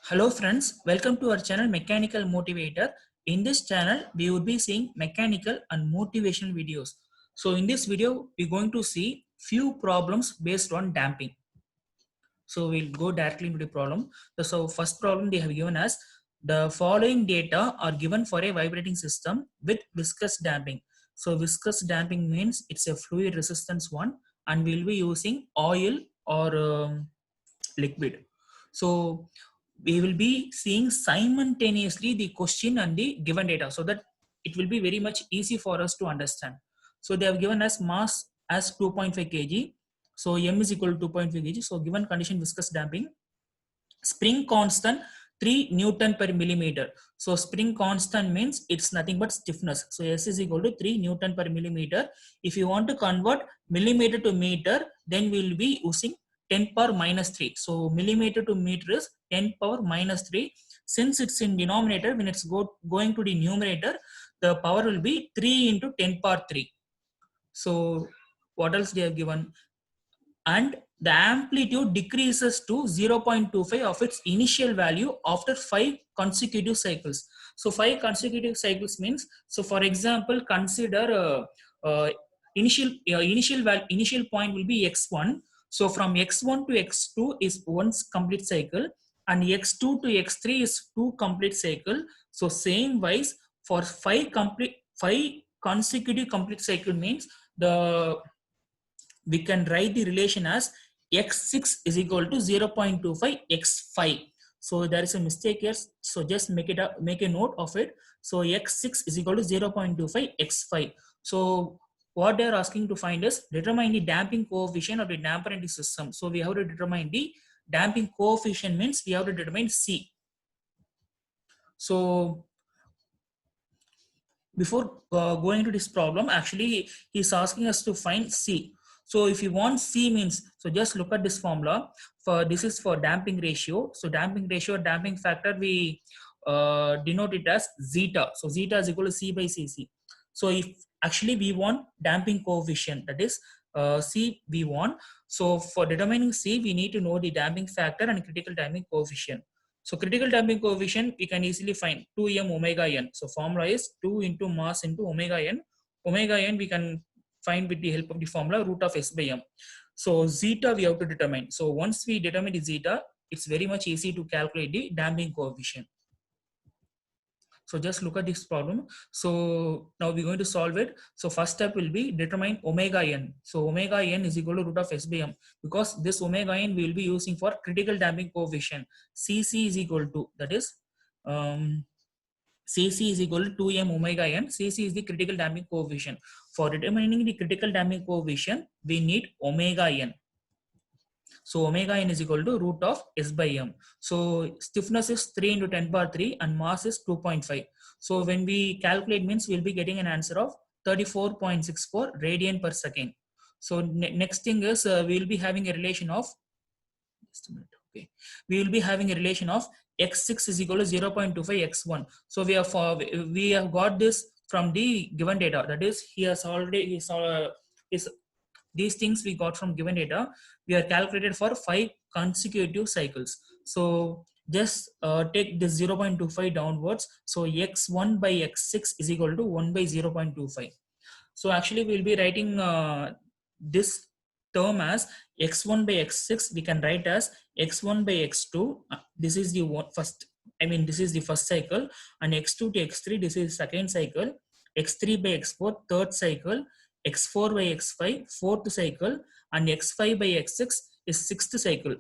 Hello friends, welcome to our channel Mechanical Motivator. In this channel, we will be seeing mechanical and motivational videos. So in this video, we're going to see few problems based on damping. So we'll go directly into the problem. So first problem they have given us, the following data are given for a vibrating system with viscous damping. So viscous damping means it's a fluid resistance one and we'll be using oil or liquid. So we will be seeing simultaneously the question and the given data so that it will be very much easy for us to understand. So they have given us mass as 2.5 kg. So M is equal to 2.5 kg. So given condition viscous damping, spring constant 3 Newton per millimeter. So spring constant means it's nothing but stiffness. So S is equal to 3 Newton per millimeter. If you want to convert millimeter to meter, then we will be using 10 power minus 3. So millimeter to meter is 10 power minus 3. Since it's in denominator, when it's going to the numerator, the power will be 3 into 10 power 3. So what else they have given? And the amplitude decreases to 0.25 of its initial value after 5 consecutive cycles. So 5 consecutive cycles means, so for example, consider initial point will be x1. So from x1 to x2 is one complete cycle, and x2 to x3 is 2 complete cycle. So same wise, for 5 consecutive complete cycle means the we can write the relation as x6 is equal to 0.25 x5. So there is a mistake here, so just make a note of it. So x6 is equal to 0.25 x5. So what they are asking to find is determine the damping coefficient of the damper in the system. So we have to determine the damping coefficient means we have to determine C. So before going to this problem, actually he's asking us to find C. So if you want C means, so just look at this formula. For this is for damping ratio. So damping ratio, damping factor, we denote it as zeta. So zeta is equal to C by Cc. So if actually we want damping coefficient, that is C we want. So for determining C, we need to know the damping factor and critical damping coefficient. So critical damping coefficient, we can easily find 2m omega n. So formula is 2 into mass into omega n. Omega n we can find with the help of the formula root of S by m. So zeta we have to determine. So once we determine the zeta, it's very much easy to calculate the damping coefficient. So just look at this problem. So now we're going to solve it. So first step will be determine omega n. So omega n is equal to root of S by m, because this omega n we will be using for critical damping coefficient. Cc is equal to, that is Cc is equal to 2m omega n. Cc is the critical damping coefficient. For determining the critical damping coefficient, we need omega n. So omega n is equal to root of S by m. So stiffness is 3 into 10 power 3 and mass is 2.5. So when we calculate means we'll be getting an answer of 34.64 radian per second. So next thing is we'll be having a relation of, just a minute, okay. We will be having a relation of x6 is equal to 0.25 x1. So we have got this from the given data. That is, he has already these things we got from given data. We are calculated for 5 consecutive cycles. So just take this 0.25 downwards. So x1 by x6 is equal to 1 by 0.25. So actually we'll be writing this term as x1 by x6. We can write as x1 by x2. This is the first, this is the first cycle, and x2 to x3, this is second cycle. X3 by x4, third cycle. X4 by x5, fourth cycle, and x5 by x6 is sixth cycle.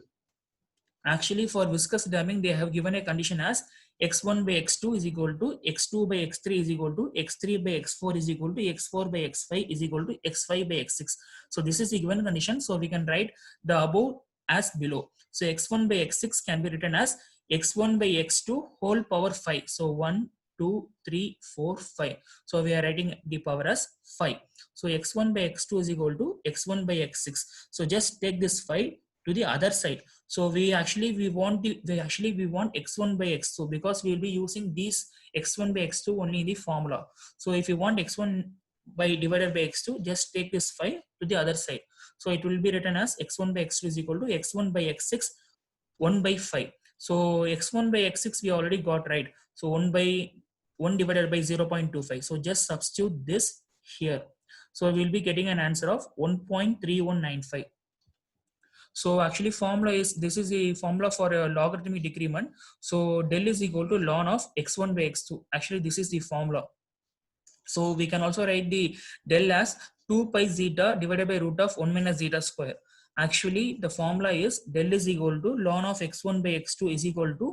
Actually, for viscous damping, they have given a condition as x1 by x2 is equal to x2 by x3 is equal to x3 by x4 is equal to x4 by x5 is equal to x5 by x6. So this is the given condition. So we can write the above as below. So x1 by x6 can be written as x1 by x2 whole power 5. So 1, 2, 3, 4, 5. So we are writing the power as 5. So x1 by x2 is equal to x1 by x6. So just take this 5 to the other side. So we want x1 by x. So because we will be using these x1 by x2 only in the formula. So if you want x1 by divided by x2, just take this 5 to the other side. So it will be written as x1 by x2 is equal to x1 by x6 1 by 5. So x1 by x6 we already got, right? So 1 divided by 0.25. So just substitute this here. So we'll be getting an answer of 1.3195. So actually formula is, this is the formula for a logarithmic decrement. So del is equal to ln of x1 by x2. Actually this is the formula. So we can also write the del as 2 pi zeta divided by root of 1 minus zeta square. Actually the formula is del is equal to ln of x1 by x2 is equal to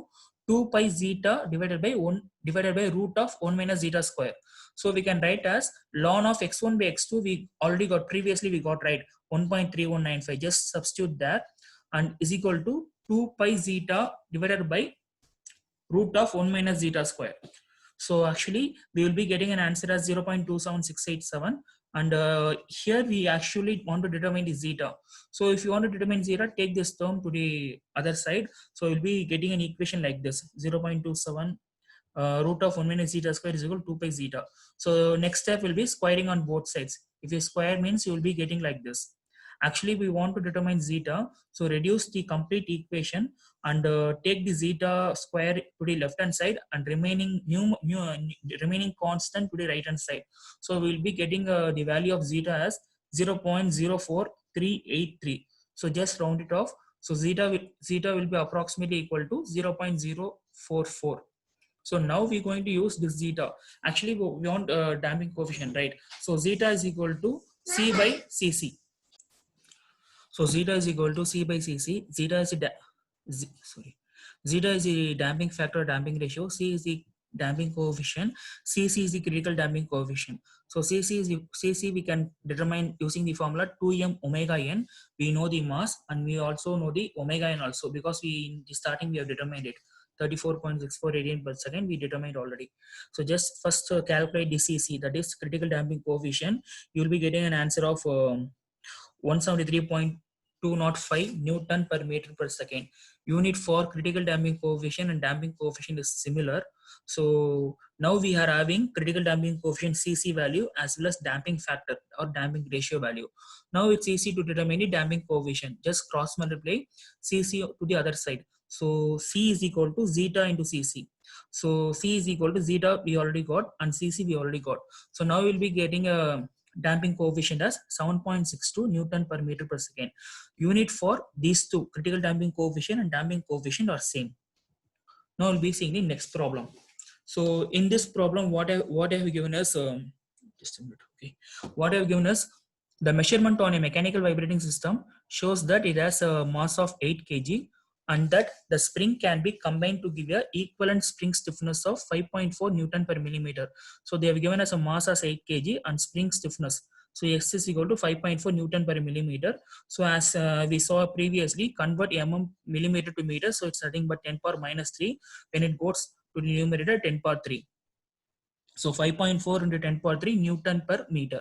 2 pi zeta divided by 1 divided by root of 1 minus zeta square. So we can write as ln of x1 by x2, we already got, previously we got, right, 1.3195. Just substitute that and is equal to 2 pi zeta divided by root of 1 minus zeta square. So actually we will be getting an answer as 0.27687. And here we actually want to determine the zeta. So if you want to determine zeta, take this term to the other side. So you'll be getting an equation like this: 0.27 root of 1 minus zeta square is equal to 2 pi zeta. So next step will be squaring on both sides. If you square means you will be getting like this. Actually we want to determine zeta, so reduce the complete equation and take the zeta square to the left hand side and remaining remaining constant to the right hand side. So we will be getting the value of zeta as 0.04383. So just round it off. So zeta will be approximately equal to 0.044. So now we're going to use this zeta. Actually we want damping coefficient, right? So zeta is equal to C by Cc. So zeta is equal to C by Cc. Zeta is zeta is the damping factor, damping ratio. C is the damping coefficient. Cc is the critical damping coefficient. So Cc we can determine using the formula 2m omega n. We know the mass and we also know the omega n also, because we in the starting we have determined it. 34.64 radian per second we determined already. So just first calculate the Cc, that is critical damping coefficient. You will be getting an answer of 173.205 Newton per meter per second. Unit for critical damping coefficient and damping coefficient is similar. So now we are having critical damping coefficient Cc value as well as damping factor or damping ratio value. Now it's easy to determine the damping coefficient. Just cross multiply Cc to the other side. So C is equal to zeta into Cc. So C is equal to zeta we already got and Cc we already got. So now we'll be getting a damping coefficient as 7.62 Newton per meter per second. Unit for these two, critical damping coefficient and damping coefficient, are same. Now we'll be seeing the next problem. So in this problem, what I have given us, just a minute, okay. What I have given us, the measurement on a mechanical vibrating system shows that it has a mass of 8 kg and that the spring can be combined to give a equivalent spring stiffness of 5.4 Newton per millimeter. So they have given us a mass as 8 kg and spring stiffness. So x is equal to 5.4 Newton per millimeter. So as we saw previously, convert millimeter to meter. So it's nothing but 10 power minus 3 when it goes to the numerator 10 power 3. So 5.4 into 10 power 3 Newton per meter.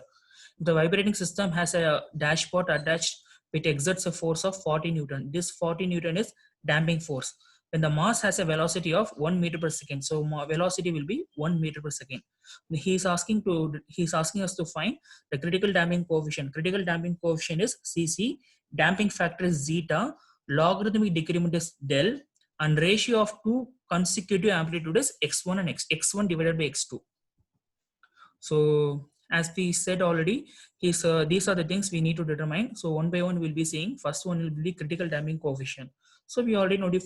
The vibrating system has a dashpot attached which exerts a force of 40 Newton. This 40 Newton is damping force. When the mass has a velocity of 1 meter per second, so velocity will be 1 meter per second. He's asking us to find the critical damping coefficient. Critical damping coefficient is Cc, damping factor is zeta, logarithmic decrement is del, and ratio of two consecutive amplitude is x1 and x1 divided by x2. So as we said already, these are the things we need to determine. So one by one we'll be seeing. First one will be critical damping coefficient. So we already know the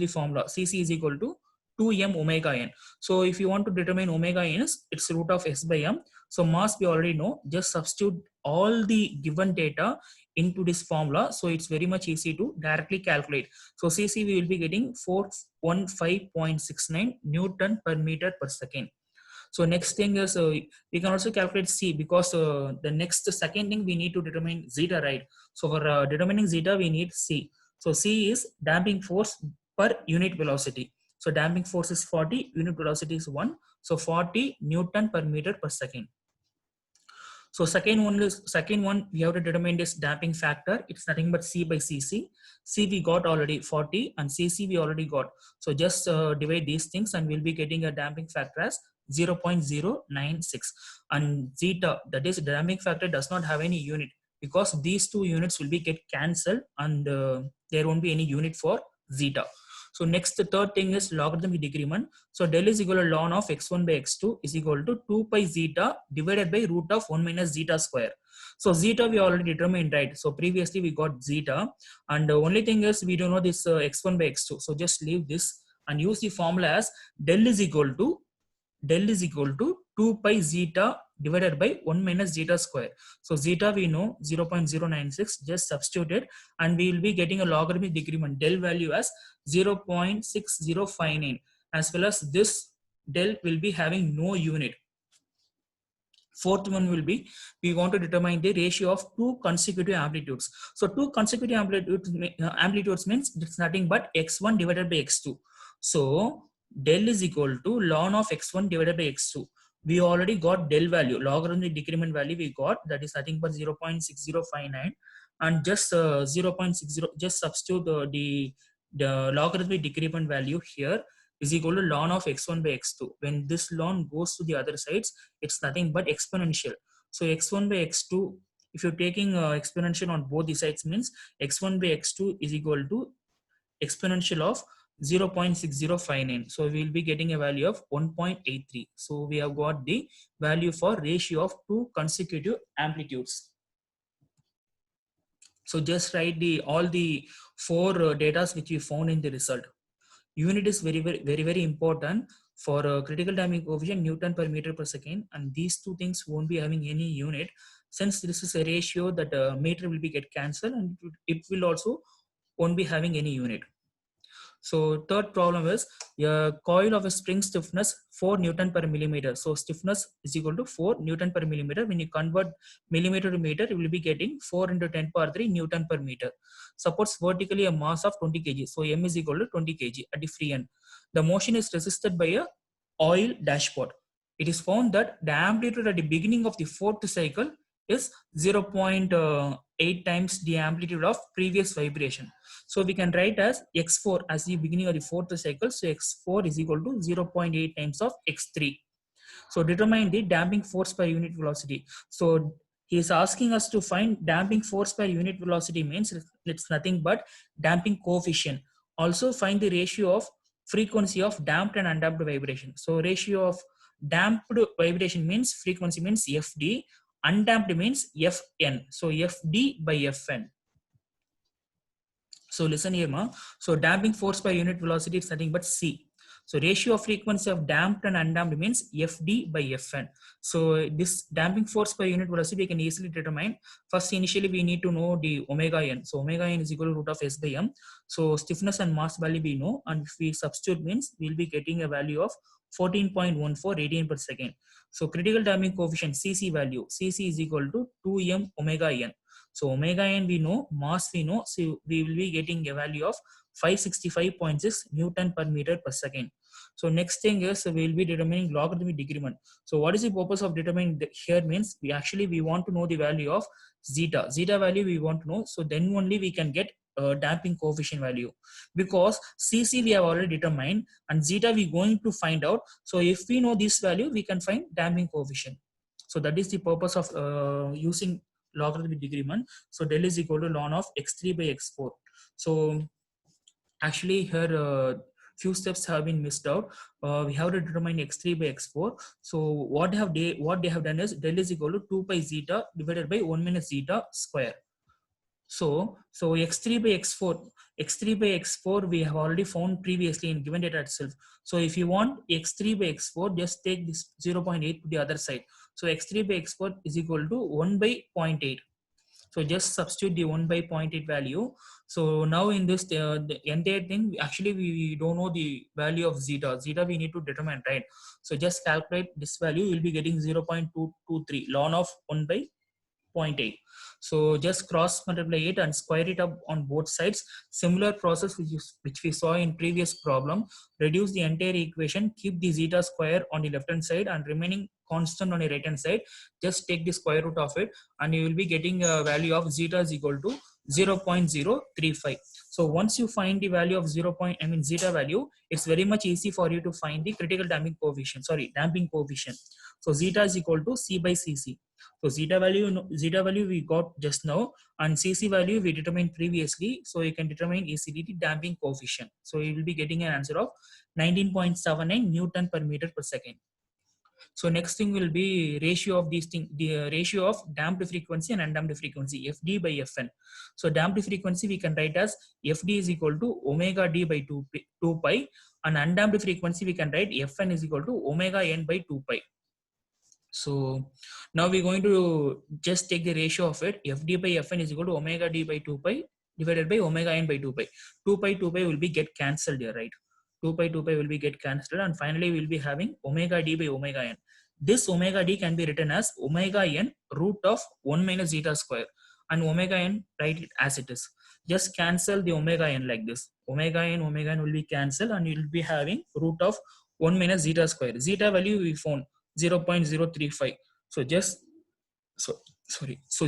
formula. Cc is equal to 2m omega n. So if you want to determine omega n, it's root of s by m. So mass we already know. Just substitute all the given data into this formula. So it's very much easy to directly calculate. So Cc we will be getting 415.69 Newton per meter per second. So next thing is we can also calculate C, because the second thing we need to determine zeta, right? So for determining zeta we need C. So C is damping force per unit velocity. So damping force is 40, unit velocity is 1. So 40 Newton per meter per second. So second one we have to determine this damping factor. It's nothing but C by Cc. C we got already 40 and Cc we already got. So just divide these things and we'll be getting a damping factor as 0.096. And zeta, that is damping factor, does not have any unit, because these two units will be get cancelled and there won't be any unit for zeta. So next, the third thing is logarithmic decrement. So del is equal to ln of x1 by x2 is equal to 2 pi zeta divided by root of 1 minus zeta square. So zeta we already determined, right? So previously we got zeta, and the only thing is we don't know this x1 by x2. So just leave this and use the formula as del is equal to 2 pi zeta divided by 1 minus zeta square. So zeta we know 0.096, just substitute it, and we will be getting a logarithmic decrement del value as 0.6059, as well as this del will be having no unit. Fourth one will be, we want to determine the ratio of two consecutive amplitudes. So two consecutive amplitudes means it's nothing but x1 divided by x2. So del is equal to ln of x1 divided by x2. We already got del value, logarithmic decrement value we got, that is nothing but 0.6059, and just 0.60, just substitute the logarithmic decrement value here is equal to ln of x1 by x2. When this ln goes to the other sides, it's nothing but exponential. So x1 by x2, if you're taking exponential on both the sides, means x1 by x2 is equal to exponential of 0.6059. So we will be getting a value of 1.83. So we have got the value for ratio of two consecutive amplitudes. So just write all the four data which we found in the result. Unit is very important for critical damping coefficient, Newton per meter per second, and these two things won't be having any unit. Since this is a ratio, that meter will be get cancelled, and it will also won't be having any unit. So third problem is a coil of a spring stiffness 4 Newton per millimeter. So stiffness is equal to 4 Newton per millimeter. When you convert millimeter to meter, you will be getting 4 into 10 power 3 Newton per meter. Supports vertically a mass of 20 kg. So M is equal to 20 kg at the free end. The motion is resisted by a oil dashpot. It is found that the amplitude at the beginning of the fourth cycle is 0.8 times the amplitude of previous vibration. So we can write as x4 as the beginning of the fourth cycle. So x4 is equal to 0.8 times of x3. So determine the damping force per unit velocity. So he is asking us to find damping force per unit velocity, means it's nothing but damping coefficient. Also find the ratio of frequency of damped and undamped vibration. So ratio of damped vibration means frequency means fd, undamped means fn. So fd by fn. So listen here, ma. So damping force per unit velocity is nothing but C. So ratio of frequency of damped and undamped means FD by Fn. So this damping force per unit velocity we can easily determine. First, initially we need to know the omega n. So omega n is equal to root of S by M. So stiffness and mass value we know, and if we substitute means we'll be getting a value of 14.14 radian per second. So critical damping coefficient CC value, CC is equal to 2m omega n. So omega n we know, mass we know, so we will be getting a value of 565.6 Newton per meter per second. So next thing is we will be determining logarithmic decrement. So what is the purpose of determining here means we want to know the value of zeta. Zeta value we want to know, so then only we can get damping coefficient value, because CC we have already determined and zeta we going to find out. So if we know this value, we can find damping coefficient. So that is the purpose of using logarithmic decrement. So del is equal to ln of x3 by x4. So actually here few steps have been missed out. We have to determine x3 by x4. So what they have done is del is equal to 2 pi zeta divided by 1 minus zeta square. So x3 by x4 we have already found previously in given data itself. So if you want x3 by x4, just take this 0.8 to the other side. So x3 by x4 is equal to 1 by 0.8. So just substitute the 1 by 0.8 value. So now in this the entire thing, actually we don't know the value of zeta. Zeta we need to determine, right? So just calculate this value. You'll be getting 0.223 ln of 1 by 0.8. So just cross multiply it and square it up on both sides. Similar process which we saw in previous problem. Reduce the entire equation, keep the zeta square on the left hand side and remaining constant on the right hand side. Just take the square root of it and you will be getting a value of zeta is equal to 0.035. So once you find the value of zeta value, it's very much easy for you to find the critical damping coefficient, damping coefficient. So zeta is equal to C by Cc. So zeta value we got just now, and Cc value we determined previously. So you can determine easily the damping coefficient. So you will be getting an answer of 19.79 Newton per meter per second. So next thing will be ratio of these things, the ratio of damped frequency and undamped frequency, FD by Fn. So damped frequency we can write as FD is equal to omega d by 2 pi, and undamped frequency we can write Fn is equal to omega n by 2 pi. So now we're going to just take the ratio of it. FD by Fn is equal to omega d by 2 pi divided by omega n by 2 pi. 2 pi will be get cancelled here, right? 2 pi will be get cancelled, and finally we'll be having omega d by omega n. This omega d can be written as omega n root of 1 minus zeta square, and omega n, write it as it is. Just cancel the omega n like this. Omega n will be cancelled, and you'll be having root of 1 minus zeta square. Zeta value we found 0.035. So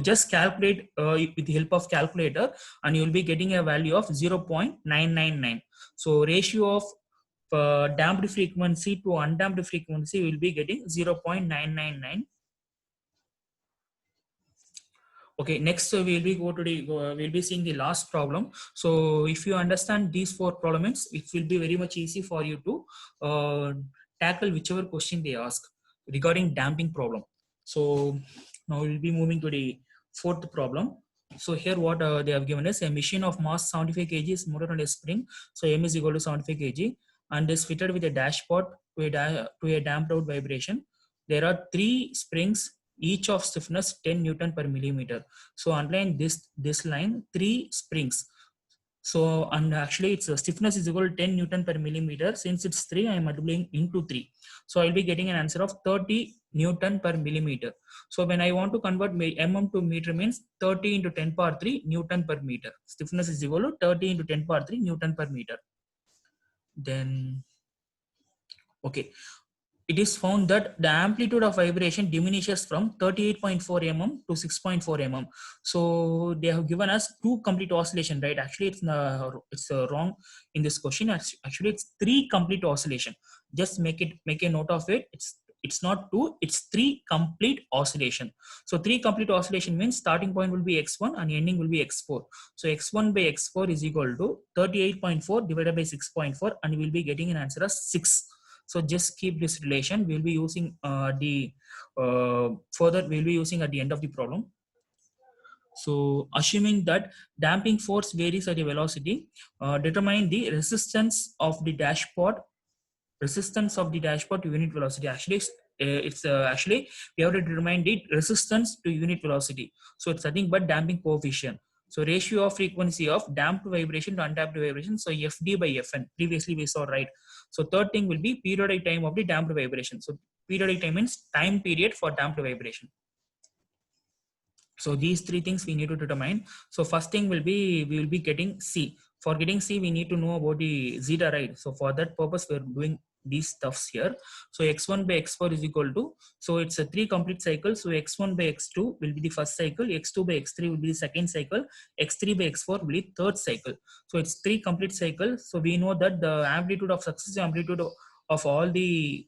just calculate with the help of calculator, and you will be getting a value of 0.999. So ratio of damped frequency to undamped frequency will be getting 0.999. Okay, next we'll be seeing the last problem. So if you understand these 4 problems, it will be very much easy for you to tackle whichever question they ask regarding damping problem. So now we'll be moving to the 4th problem. So here what they have given us, a machine of mass 75 kg is mounted on a spring. So M is equal to 75 kg and is fitted with a dashpot to a damped out vibration. There are 3 springs, each of stiffness 10 Newton per millimeter. So underline this line, 3 springs. So, and actually its stiffness is equal to 10 Newton per millimeter. Since it's 3, I am multiplying into 3. So I'll be getting an answer of 30 Newton per millimeter. So when I want to convert mm to meter, means 30 into 10 power 3 Newton per meter. Stiffness is equal to 30 into 10 power 3 Newton per meter. Then, okay. It is found that the amplitude of vibration diminishes from 38.4 mm to 6.4 mm. So they have given us 2 complete oscillation, right? Actually, it's wrong in this question. Actually, it's 3 complete oscillation. Just make a note of it. It's not 2, it's 3 complete oscillation. So 3 complete oscillation means starting point will be x1 and ending will be x4. So x1 by x4 is equal to 38.4 divided by 6.4, and we will be getting an answer as 6. So just keep this relation. We'll be using further we'll be using at the end of the problem. So assuming that damping force varies at a velocity, determine the resistance of the dashpot to unit velocity. Actually actually we have to determine the resistance to unit velocity. So it's nothing but damping coefficient. So ratio of frequency of damped vibration to undamped vibration. So FD by Fn. Previously we saw, right? So third thing will be periodic time of the damped vibration. So periodic time means time period for damped vibration. So these 3 things we need to determine. So first thing will be, we will be getting C. For getting C, we need to know about the zeta, right? So for that purpose, we're doing these stuffs here. So x1 by x4 is equal to, so it's a 3 complete cycles. So x1 by x2 will be the first cycle, x2 by x3 will be the second cycle, x3 by x4 will be third cycle. So it's 3 complete cycles. So we know that the amplitude of successive amplitude of all the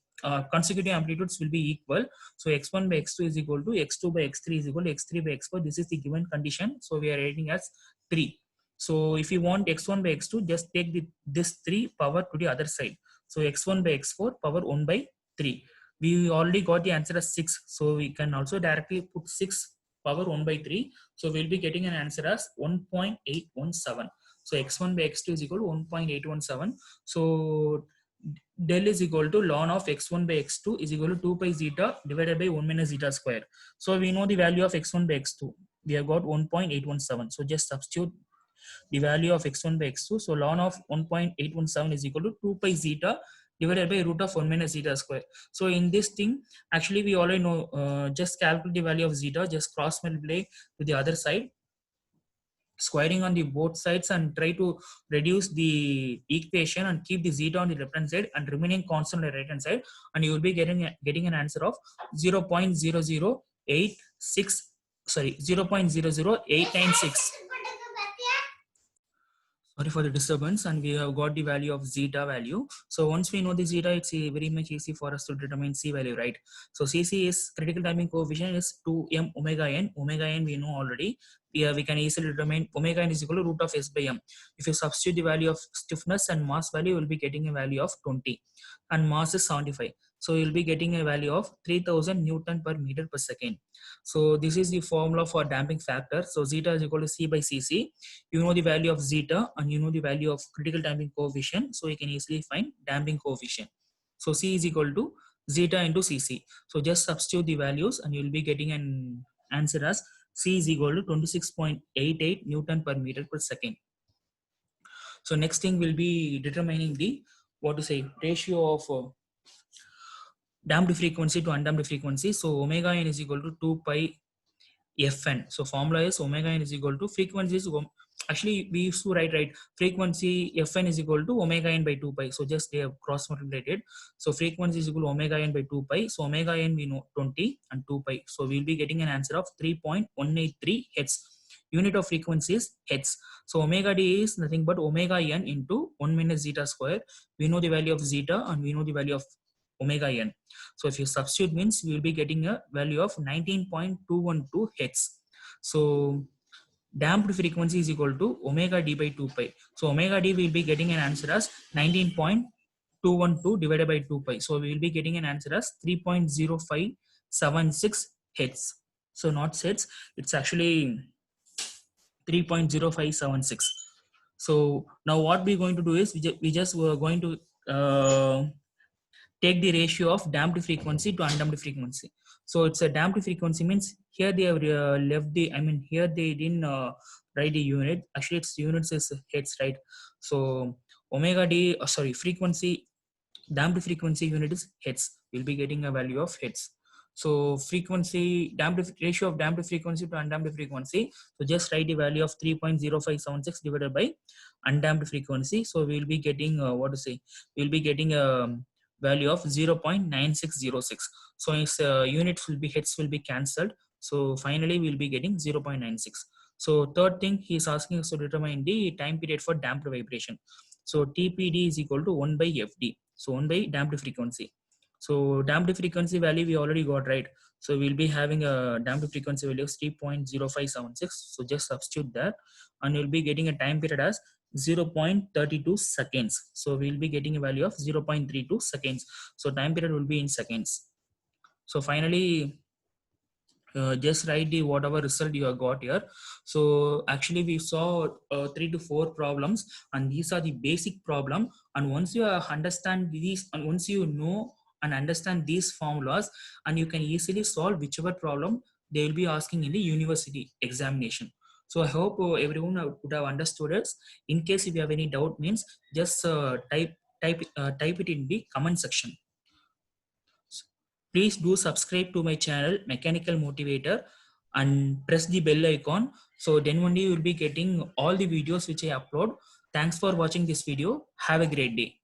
consecutive amplitudes will be equal. So x1 by x2 is equal to x2 by x3 is equal to x3 by x4. This is the given condition. So we are writing as 3. So if you want x1 by x2, just take this 3 power to the other side. So x1 by x4 power 1 by 3. We already got the answer as 6. So we can also directly put 6 power 1 by 3. So we'll be getting an answer as 1.817. So x1 by x2 is equal to 1.817. So del is equal to ln of x1 by x2 is equal to 2 pi zeta divided by 1 minus zeta square. So we know the value of x1 by x2. We have got 1.817. So just substitute the value of x1 by x2. So ln of 1.817 is equal to 2 pi zeta divided by root of 1 minus zeta square. So in this thing, actually we already know, just calculate the value of zeta, just cross multiply to the other side, squaring on the both sides, and try to reduce the equation and keep the zeta on the left hand side and remaining constant on the right hand side, and you will be getting an answer of 0.00896. Sorry for the disturbance, and we have got the value of zeta value. So once we know the zeta, it's very much easy for us to determine C value, right? So CC is critical damping coefficient is 2m omega n. Omega n we know already. We can easily determine omega n is equal to root of S by m. If you substitute the value of stiffness and mass value, you will be getting a value of 20, and mass is 75. So you'll be getting a value of 3000 Newton per meter per second. So this is the formula for damping factor. So zeta is equal to C by Cc. You know the value of zeta and you know the value of critical damping coefficient, so you can easily find damping coefficient. So C is equal to zeta into Cc. So just substitute the values and you will be getting an answer as C is equal to 26.88 Newton per meter per second. So next thing will be determining the ratio of damped frequency to undamped frequency. So omega n is equal to 2 pi Fn. So formula is omega n is equal to frequency is actually we used to write frequency Fn is equal to omega n by 2 pi. So just they have cross multiplied. So frequency is equal to omega n by 2 pi. So omega n we know 20 and 2 pi. So we'll be getting an answer of 3.183 hertz. Unit of frequency is hertz. So omega d is nothing but omega n into 1 minus zeta square. We know the value of zeta and we know the value of omega n. So if you substitute means we will be getting a value of 19.212 hertz. So damped frequency is equal to omega d by 2 pi. So omega d will be getting an answer as 19.212 divided by 2 pi. So we will be getting an answer as 3.0576 hertz. So not hertz, it's actually 3.0576. So now what we're going to do is we just were going to take the ratio of damped frequency to undamped frequency. So it's a damped frequency means here they have left the, here they didn't write the unit. Actually its units is hertz, right? So omega d, frequency, damped frequency unit is hertz. We'll be getting a value of hertz. So frequency, ratio of damped frequency to undamped frequency. So just write the value of 3.0576 divided by undamped frequency. So we'll be getting we'll be getting a value of 0.9606. So its units will be hertz will be cancelled. So finally we'll be getting 0.96. So third thing he is asking us to determine the time period for damped vibration. So TPD is equal to 1 by FD. So 1 by damped frequency. So damped frequency value we already got, right? So we'll be having a damped frequency value of 3.0576. So just substitute that and you'll be getting a time period as 0.32 seconds. So we'll be getting a value of 0.32 seconds. So time period will be in seconds. So finally, just write the whatever result you have got here. So actually we saw 3 to 4 problems and these are the basic problem, and once you understand these and once you know and understand these formulas, and you can easily solve whichever problem they will be asking in the university examination. So I hope everyone would have understood it. In case if you have any doubt means just type it in the comment section. Please do subscribe to my channel Mechanical Motivator and press the bell icon. So then only you will be getting all the videos which I upload. Thanks for watching this video. Have a great day.